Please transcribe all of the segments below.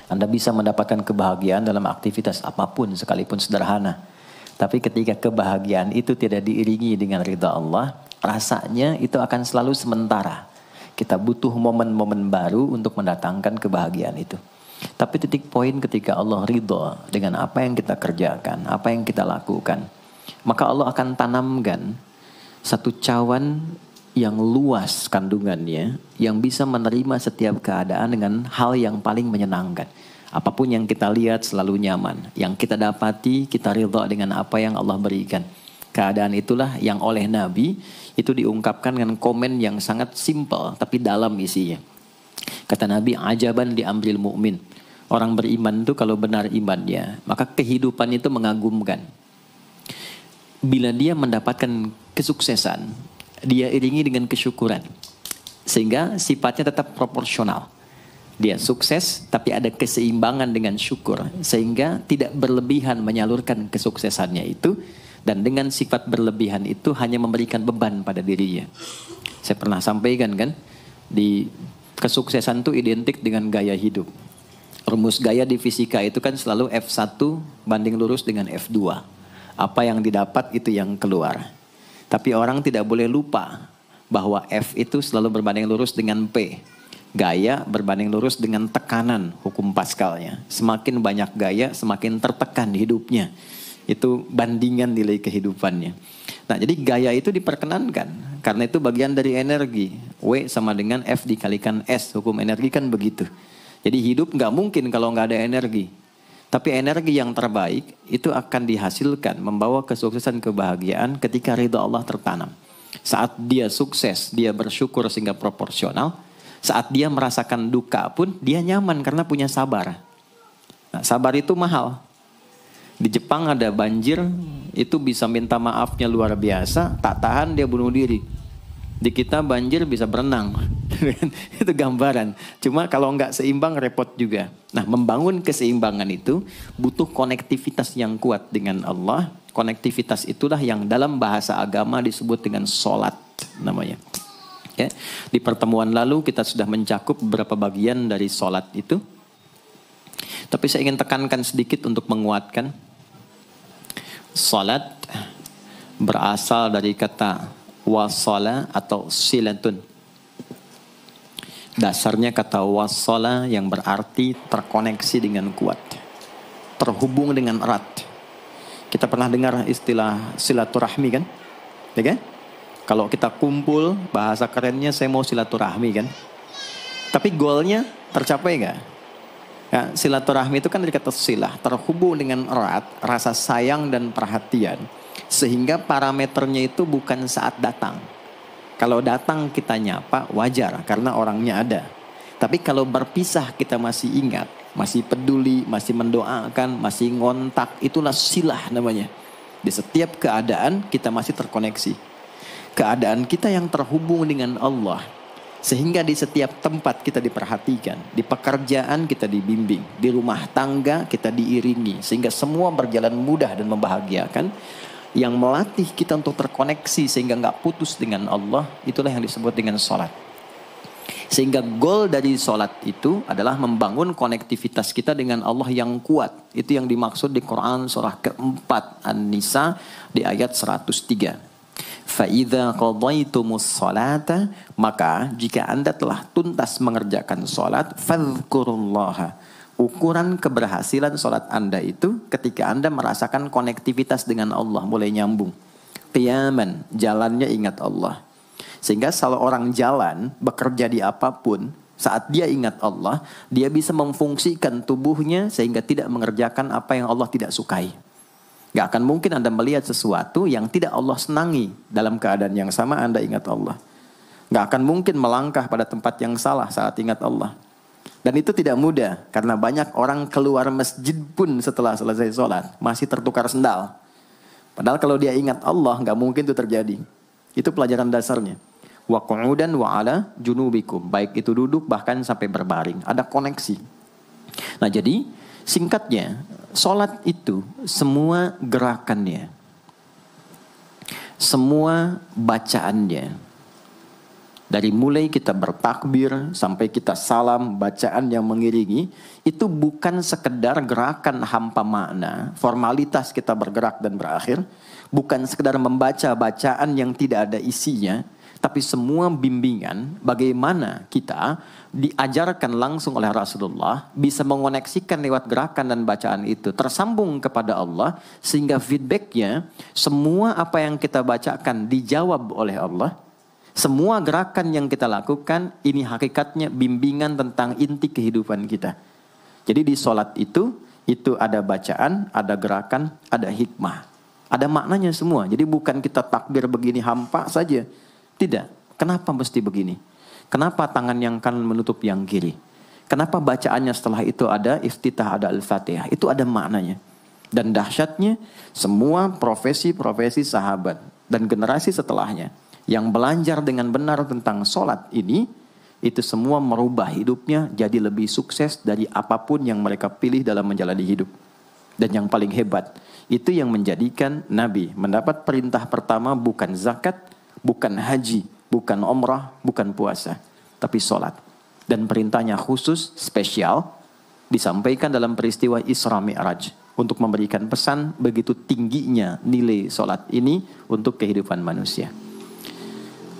Anda bisa mendapatkan kebahagiaan dalam aktivitas apapun sekalipun sederhana. Tapi ketika kebahagiaan itu tidak diiringi dengan ridha Allah, rasanya itu akan selalu sementara. Kita butuh momen-momen baru untuk mendatangkan kebahagiaan itu. Tapi titik poin ketika Allah ridha dengan apa yang kita kerjakan, apa yang kita lakukan, maka Allah akan tanamkan satu cawan yang luas kandungannya, yang bisa menerima setiap keadaan dengan hal yang paling menyenangkan. Apapun yang kita lihat selalu nyaman. Yang kita dapati, kita ridha dengan apa yang Allah berikan. Keadaan itulah yang oleh Nabi itu diungkapkan dengan komen yang sangat simpel tapi dalam isinya. Kata Nabi, ajaban diambil mukmin. Orang beriman itu kalau benar imannya, maka kehidupan itu mengagumkan. Bila dia mendapatkan kesuksesan, dia iringi dengan kesyukuran. Sehingga sifatnya tetap proporsional. Dia sukses tapi ada keseimbangan dengan syukur. Sehingga tidak berlebihan menyalurkan kesuksesannya itu. Dan dengan sifat berlebihan itu hanya memberikan beban pada dirinya. Saya pernah sampaikan kan, di kesuksesan itu identik dengan gaya hidup. Rumus gaya di fisika itu kan selalu F1 banding lurus dengan F2. Apa yang didapat itu yang keluar. Tapi orang tidak boleh lupa bahwa F itu selalu berbanding lurus dengan P. Gaya berbanding lurus dengan tekanan, hukum Pascalnya. Semakin banyak gaya, semakin tertekan hidupnya. Itu bandingan nilai kehidupannya. Nah, jadi gaya itu diperkenankan. Karena itu bagian dari energi. W sama dengan F dikalikan S. Hukum energi kan begitu. Jadi hidup nggak mungkin kalau nggak ada energi. Tapi energi yang terbaik itu akan dihasilkan membawa kesuksesan kebahagiaan ketika ridha Allah tertanam. Saat dia sukses, dia bersyukur sehingga proporsional. Saat dia merasakan duka pun dia nyaman karena punya sabar. Nah, sabar itu mahal. Di Jepang ada banjir, itu bisa minta maafnya luar biasa, tak tahan dia bunuh diri. Di kita banjir bisa berenang. Itu gambaran. Cuma kalau nggak seimbang repot juga. Nah, membangun keseimbangan itu butuh konektivitas yang kuat dengan Allah. Konektivitas itulah yang dalam bahasa agama disebut dengan sholat namanya. Ya. Di pertemuan lalu kita sudah mencakup beberapa bagian dari sholat itu. Tapi saya ingin tekankan sedikit untuk menguatkan. Sholat berasal dari kata wasala atau silatun. Dasarnya kata wasala yang berarti terkoneksi dengan kuat. Terhubung dengan erat. Kita pernah dengar istilah silaturahmi kan? Ya kan? Kalau kita kumpul, bahasa kerennya saya mau silaturahmi kan? Tapi goalnya tercapai nggak? Ya, silaturahmi itu kan dari kata silah. Terhubung dengan erat, rasa sayang dan perhatian. Sehingga parameternya itu bukan saat datang. Kalau datang kita nyapa wajar karena orangnya ada. Tapi kalau berpisah kita masih ingat, masih peduli, masih mendoakan, masih ngontak, itulah silah namanya. Di setiap keadaan kita masih terkoneksi. Keadaan kita yang terhubung dengan Allah. Sehingga di setiap tempat kita diperhatikan. Di pekerjaan kita dibimbing. Di rumah tangga kita diiringi. Sehingga semua berjalan mudah dan membahagiakan. Yang melatih kita untuk terkoneksi sehingga nggak putus dengan Allah, itulah yang disebut dengan sholat. Sehingga goal dari sholat itu adalah membangun konektivitas kita dengan Allah yang kuat. Itu yang dimaksud di Quran surah keempat An-Nisa di ayat 103. فَإِذَا قَضَيْتُمُ الصَّلَاةَ maka jika anda telah tuntas mengerjakan sholat, فَاذْكُرُوا اللَّهَ. Ukuran keberhasilan sholat anda itu ketika anda merasakan konektivitas dengan Allah mulai nyambung. Qiyaman, jalannya ingat Allah. Sehingga kalau orang jalan, bekerja di apapun, saat dia ingat Allah, dia bisa memfungsikan tubuhnya sehingga tidak mengerjakan apa yang Allah tidak sukai. Gak akan mungkin anda melihat sesuatu yang tidak Allah senangi dalam keadaan yang sama anda ingat Allah. Gak akan mungkin melangkah pada tempat yang salah saat ingat Allah. Dan itu tidak mudah, karena banyak orang keluar masjid pun setelah selesai sholat, masih tertukar sendal. Padahal kalau dia ingat Allah, nggak mungkin itu terjadi. Itu pelajaran dasarnya. Wa qu'udan wa ala junubikum. Baik itu duduk, bahkan sampai berbaring. Ada koneksi. Nah jadi, singkatnya, sholat itu semua gerakannya, semua bacaannya, Dari mulai kita bertakbir sampai kita salam, bacaan yang mengiringi, itu bukan sekedar gerakan hampa makna, formalitas kita bergerak dan berakhir, bukan sekedar membaca bacaan yang tidak ada isinya, tapi semua bimbingan bagaimana kita diajarkan langsung oleh Rasulullah bisa mengoneksikan lewat gerakan dan bacaan itu tersambung kepada Allah, sehingga feedbacknya semua apa yang kita bacakan dijawab oleh Allah. Semua gerakan yang kita lakukan ini hakikatnya bimbingan tentang inti kehidupan kita. Jadi di sholat itu ada bacaan, ada gerakan, ada hikmah, ada maknanya semua. Jadi bukan kita takbir begini hampa saja. Tidak. Kenapa mesti begini? Kenapa tangan yang kanan menutup yang kiri? Kenapa bacaannya setelah itu ada iftitah, ada al-fatihah? Itu ada maknanya. Dan dahsyatnya semua profesi-profesi sahabat dan generasi setelahnya yang belajar dengan benar tentang sholat ini, itu semua merubah hidupnya jadi lebih sukses dari apapun yang mereka pilih dalam menjalani hidup. Dan yang paling hebat, itu yang menjadikan Nabi mendapat perintah pertama bukan zakat, bukan haji, bukan umrah, bukan puasa, tapi sholat. Dan perintahnya khusus, spesial, disampaikan dalam peristiwa Isra Mi'raj untuk memberikan pesan begitu tingginya nilai sholat ini untuk kehidupan manusia.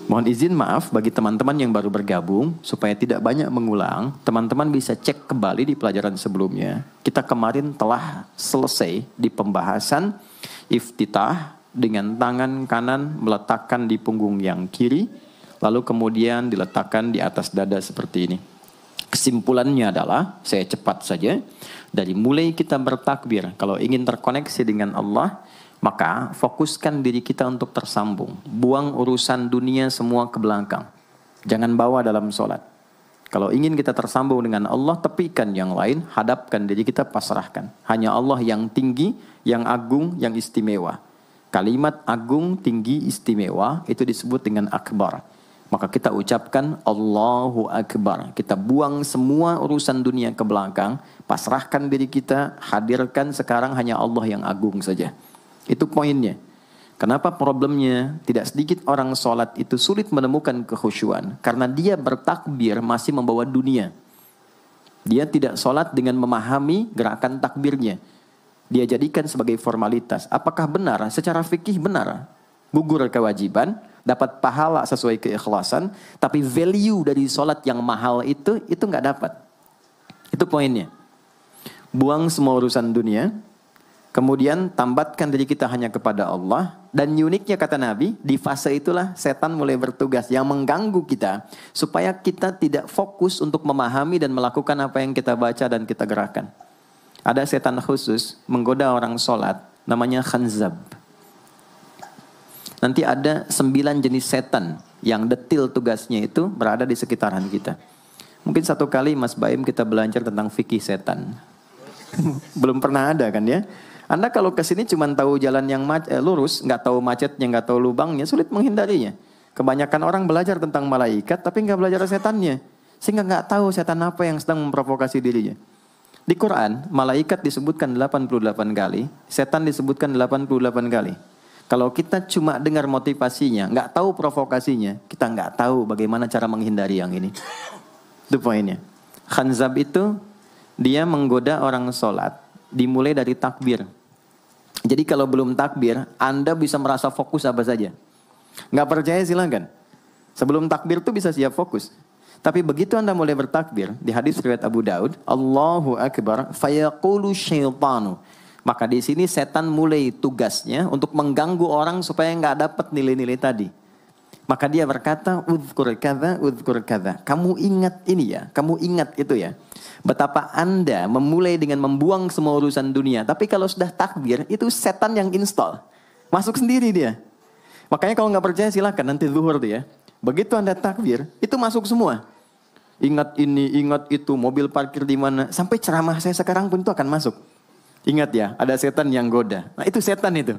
Mohon izin maaf bagi teman-teman yang baru bergabung, supaya tidak banyak mengulang, teman-teman bisa cek kembali di pelajaran sebelumnya. Kita kemarin telah selesai di pembahasan iftitah dengan tangan kanan meletakkan di punggung yang kiri, lalu kemudian diletakkan di atas dada seperti ini. Kesimpulannya adalah, saya cepat saja, dari mulai kita bertakbir, kalau ingin terkoneksi dengan Allah, maka fokuskan diri kita untuk tersambung. Buang urusan dunia semua ke belakang. Jangan bawa dalam sholat. Kalau ingin kita tersambung dengan Allah, tepikan yang lain, hadapkan diri kita, pasrahkan. Hanya Allah yang tinggi, yang agung, yang istimewa. Kalimat agung, tinggi, istimewa, itu disebut dengan akbar. Maka kita ucapkan Allahu Akbar. Kita buang semua urusan dunia ke belakang, pasrahkan diri kita, hadirkan sekarang hanya Allah yang agung saja. Itu poinnya. Kenapa problemnya tidak sedikit orang sholat itu sulit menemukan kekhusyuan? Karena dia bertakbir masih membawa dunia. Dia tidak sholat dengan memahami gerakan takbirnya. Dia jadikan sebagai formalitas. Apakah benar? Secara fikih benar. Gugur kewajiban, dapat pahala sesuai keikhlasan, tapi value dari sholat yang mahal itu nggak dapat. Itu poinnya. Buang semua urusan dunia. Kemudian tambatkan diri kita hanya kepada Allah. Dan uniknya kata Nabi, di fase itulah setan mulai bertugas yang mengganggu kita. Supaya kita tidak fokus untuk memahami dan melakukan apa yang kita baca dan kita gerakan. Ada setan khusus menggoda orang sholat, namanya khanzab. Nanti ada 9 jenis setan yang detil tugasnya itu berada di sekitaran kita. Mungkin satu kali Mas Baim kita belajar tentang fikih setan. Belum pernah ada kan ya? Anda kalau kesini cuma tahu jalan yang lurus, nggak tahu macetnya, nggak tahu lubangnya, sulit menghindarinya. Kebanyakan orang belajar tentang malaikat, tapi nggak belajar setannya. Sehingga nggak tahu setan apa yang sedang memprovokasi dirinya. Di Quran, malaikat disebutkan 88 kali, setan disebutkan 88 kali. Kalau kita cuma dengar motivasinya, nggak tahu provokasinya, kita nggak tahu bagaimana cara menghindari yang ini. Itu poinnya. Khanzab itu, dia menggoda orang sholat, dimulai dari takbir. Jadi kalau belum takbir, Anda bisa merasa fokus apa saja. Nggak percaya silakan. Sebelum takbir tuh bisa siap fokus. Tapi begitu Anda mulai bertakbir, di hadis riwayat Abu Daud, Allahu Akbar, fayaqulu syaitanu. Maka di sini setan mulai tugasnya untuk mengganggu orang supaya nggak dapat nilai-nilai tadi. Maka dia berkata, udhkur kadza. Kamu ingat ini ya, kamu ingat itu ya. Betapa Anda memulai dengan membuang semua urusan dunia. Tapi kalau sudah takbir, itu setan yang install. Masuk sendiri dia. Makanya kalau nggak percaya silakan nanti zuhur tuh ya. Begitu Anda takbir, itu masuk semua. Ingat ini, ingat itu, mobil parkir di mana. Sampai ceramah saya sekarang pun itu akan masuk. Ingat ya, ada setan yang goda. Nah itu setan itu.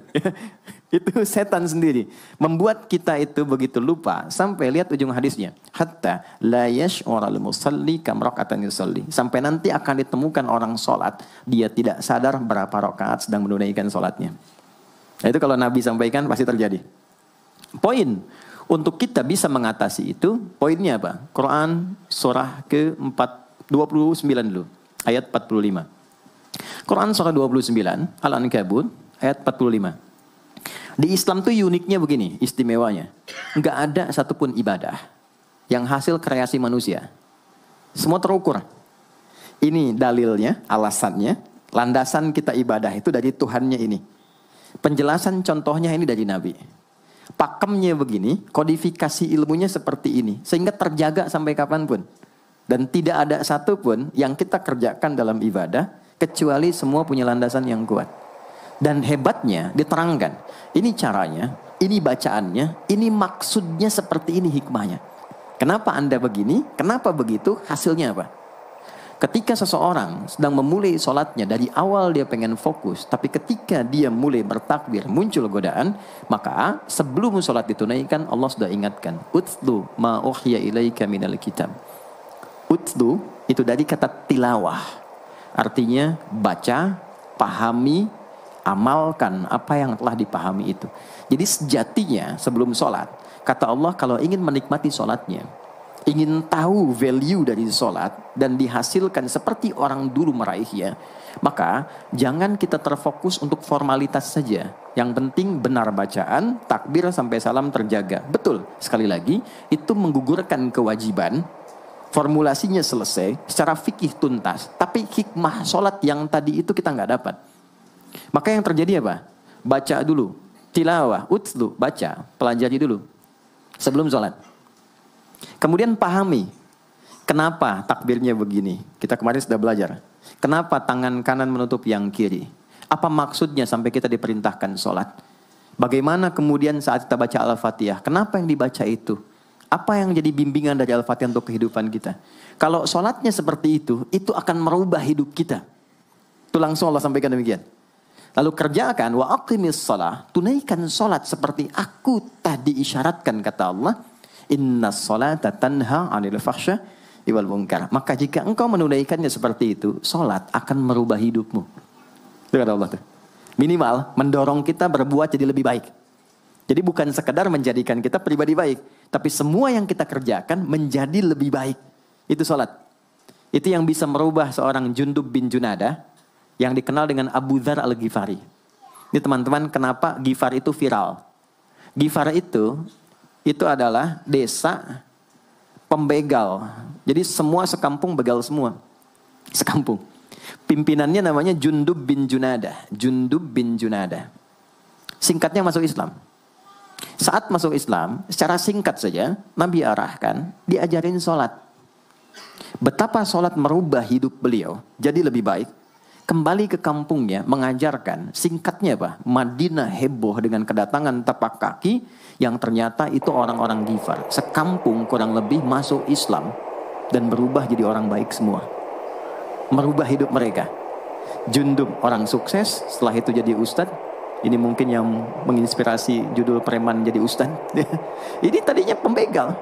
Itu setan sendiri. Membuat kita itu begitu lupa. Sampai lihat ujung hadisnya. Hatta la yash'ural musalli kam raka'atan yusalli. Sampai nanti akan ditemukan orang sholat. Dia tidak sadar berapa rakaat sedang menunaikan sholatnya. Nah itu kalau Nabi sampaikan pasti terjadi. Poin. Untuk kita bisa mengatasi itu, poinnya apa? Quran surah ke-29 dulu, ayat 45. Quran surah 29, Al-Ankabut, ayat 45. Di Islam tuh uniknya begini, istimewanya. Nggak ada satupun ibadah yang hasil kreasi manusia. Semua terukur. Ini dalilnya, alasannya, landasan kita ibadah itu dari Tuhannya ini. Penjelasan contohnya ini dari Nabi. Pakemnya begini, kodifikasi ilmunya seperti ini. Sehingga terjaga sampai kapanpun. Dan tidak ada satupun yang kita kerjakan dalam ibadah, kecuali semua punya landasan yang kuat. Dan hebatnya diterangkan. Ini caranya, ini bacaannya, ini maksudnya seperti ini hikmahnya. Kenapa Anda begini? Kenapa begitu? Hasilnya apa? Ketika seseorang sedang memulai sholatnya, dari awal dia pengen fokus, tapi ketika dia mulai bertakbir, muncul godaan, maka sebelum sholat ditunaikan, Allah sudah ingatkan, Utlu ma uhya ilaika minal kitab. Utlu itu dari kata tilawah. Artinya baca, pahami, amalkan apa yang telah dipahami itu. Jadi sejatinya sebelum sholat, kata Allah kalau ingin menikmati sholatnya, ingin tahu value dari sholat dan dihasilkan seperti orang dulu meraihnya, maka jangan kita terfokus untuk formalitas saja. Yang penting benar bacaan, takbir sampai salam terjaga. Betul, sekali lagi, itu menggugurkan kewajiban, formulasinya selesai, secara fikih tuntas. Tapi hikmah sholat yang tadi itu kita nggak dapat. Maka yang terjadi apa? Baca dulu, tilawah, utlu, baca, pelajari dulu sebelum sholat. Kemudian pahami, kenapa takbirnya begini? Kita kemarin sudah belajar. Kenapa tangan kanan menutup yang kiri? Apa maksudnya sampai kita diperintahkan sholat? Bagaimana kemudian saat kita baca Al-Fatihah? Kenapa yang dibaca itu? Apa yang jadi bimbingan dari Al-Fatihah untuk kehidupan kita? Kalau sholatnya seperti itu akan merubah hidup kita. Itu langsung Allah sampaikan demikian. Lalu kerjakan, wa aqimis shalah, tunaikan sholat seperti aku tadi isyaratkan, kata Allah. Inna sholata tanha 'anil fahsya wal munkar. Maka jika engkau menunaikannya seperti itu, sholat akan merubah hidupmu. Itu kata Allah tuh. Minimal mendorong kita berbuat jadi lebih baik. Jadi bukan sekedar menjadikan kita pribadi baik, tapi semua yang kita kerjakan menjadi lebih baik. Itu sholat. Itu yang bisa merubah seorang Jundub bin Junada yang dikenal dengan Abu Dzar Al-Ghifari. Ini teman-teman, kenapa Ghifar itu viral? Ghifar itu adalah desa pembegal. Jadi semua sekampung begal semua. Sekampung. Pimpinannya namanya Jundub bin Junada. Jundub bin Junada. Singkatnya masuk Islam. Saat masuk Islam, secara singkat saja, Nabi arahkan, diajarin sholat. Betapa sholat merubah hidup beliau jadi lebih baik. Kembali ke kampungnya, mengajarkan, singkatnya apa? Madinah heboh dengan kedatangan tapak kaki yang ternyata itu orang-orang Ghifar. Sekampung kurang lebih masuk Islam dan berubah jadi orang baik semua. Merubah hidup mereka. Jundub orang sukses, setelah itu jadi ustadz. Ini mungkin yang menginspirasi judul preman jadi ustadz. Ini tadinya pembegal.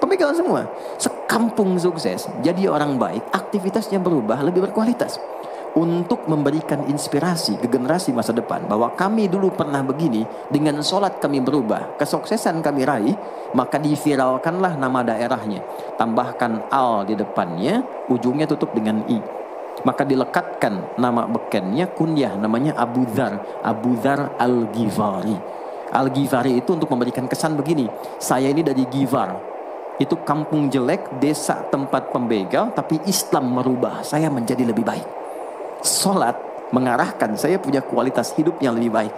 Pembegal semua. Sekampung sukses, jadi orang baik, aktivitasnya berubah, lebih berkualitas. Untuk memberikan inspirasi ke generasi masa depan bahwa kami dulu pernah begini, dengan sholat kami berubah, kesuksesan kami raih, maka diviralkanlah nama daerahnya, tambahkan al di depannya, ujungnya tutup dengan i, maka dilekatkan nama bekennya, kunyah namanya Abu Dzar Al-Ghifari. Al-Ghifari itu untuk memberikan kesan begini, saya ini dari Ghifar, itu kampung jelek, desa tempat pembegal, tapi Islam merubah saya menjadi lebih baik. Sholat mengarahkan saya punya kualitas hidup yang lebih baik.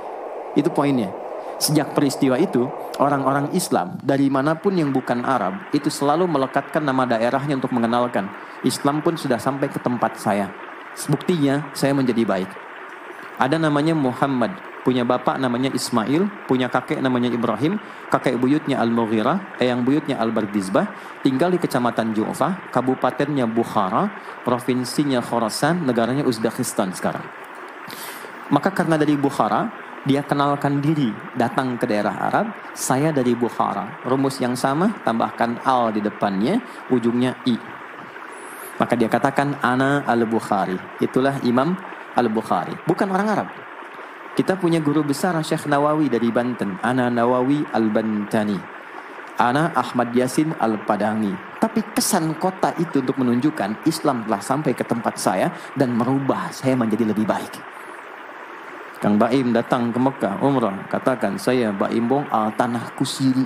Itu poinnya. Sejak peristiwa itu, orang-orang Islam dari manapun yang bukan Arab itu selalu melekatkan nama daerahnya untuk mengenalkan. Islam pun sudah sampai ke tempat saya. Buktinya saya menjadi baik. Ada namanya Muhammad, punya bapak namanya Ismail, punya kakek namanya Ibrahim, kakek buyutnya Al-Mughirah, eyang buyutnya Al-Bardizbah, tinggal di kecamatan Ju'fah, kabupatennya Bukhara, provinsinya Khorasan, negaranya Uzbekistan sekarang. Maka karena dari Bukhara, dia kenalkan diri, datang ke daerah Arab, saya dari Bukhara. Rumus yang sama, tambahkan al di depannya, ujungnya i. Maka dia katakan, ana al-Bukhari. Itulah Imam Al-Bukhari. Bukan orang Arab. Kita punya guru besar Syekh Nawawi dari Banten. Ana Nawawi Al-Bantani. Ana Ahmad Yasin Al-Padangi. Tapi kesan kota itu untuk menunjukkan Islam telah sampai ke tempat saya dan merubah saya menjadi lebih baik. Kang Baim datang ke Mekah umrah, katakan saya Baim Bong tanahku siri.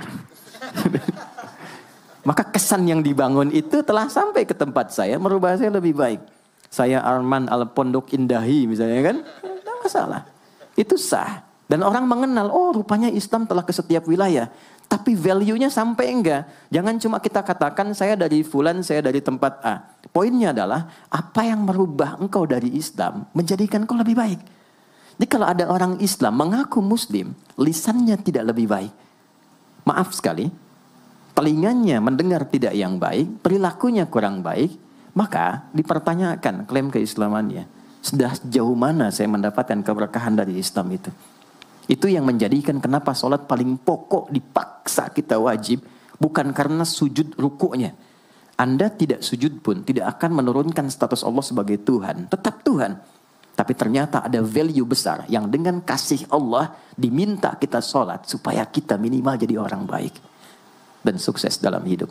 Maka kesan yang dibangun itu telah sampai ke tempat saya, merubah saya lebih baik. Saya Arman Al-Pondok Indahi misalnya kan, tidak masalah. Itu sah. Dan orang mengenal, oh rupanya Islam telah ke setiap wilayah. Tapi value-nya sampai enggak. Jangan cuma kita katakan saya dari fulan, saya dari tempat A. Poinnya adalah apa yang merubah engkau dari Islam menjadikan engkau lebih baik. Jadi kalau ada orang Islam mengaku Muslim, lisannya tidak lebih baik. Maaf sekali, telinganya mendengar tidak yang baik, perilakunya kurang baik, maka dipertanyakan klaim keislamannya. Sudah sejauh mana saya mendapatkan keberkahan dari Islam itu? Itu yang menjadikan kenapa sholat paling pokok dipaksa kita wajib. Bukan karena sujud rukuknya. Anda tidak sujud pun tidak akan menurunkan status Allah sebagai Tuhan. Tetap Tuhan. Tapi ternyata ada value besar yang dengan kasih Allah diminta kita sholat supaya kita minimal jadi orang baik. Dan sukses dalam hidup.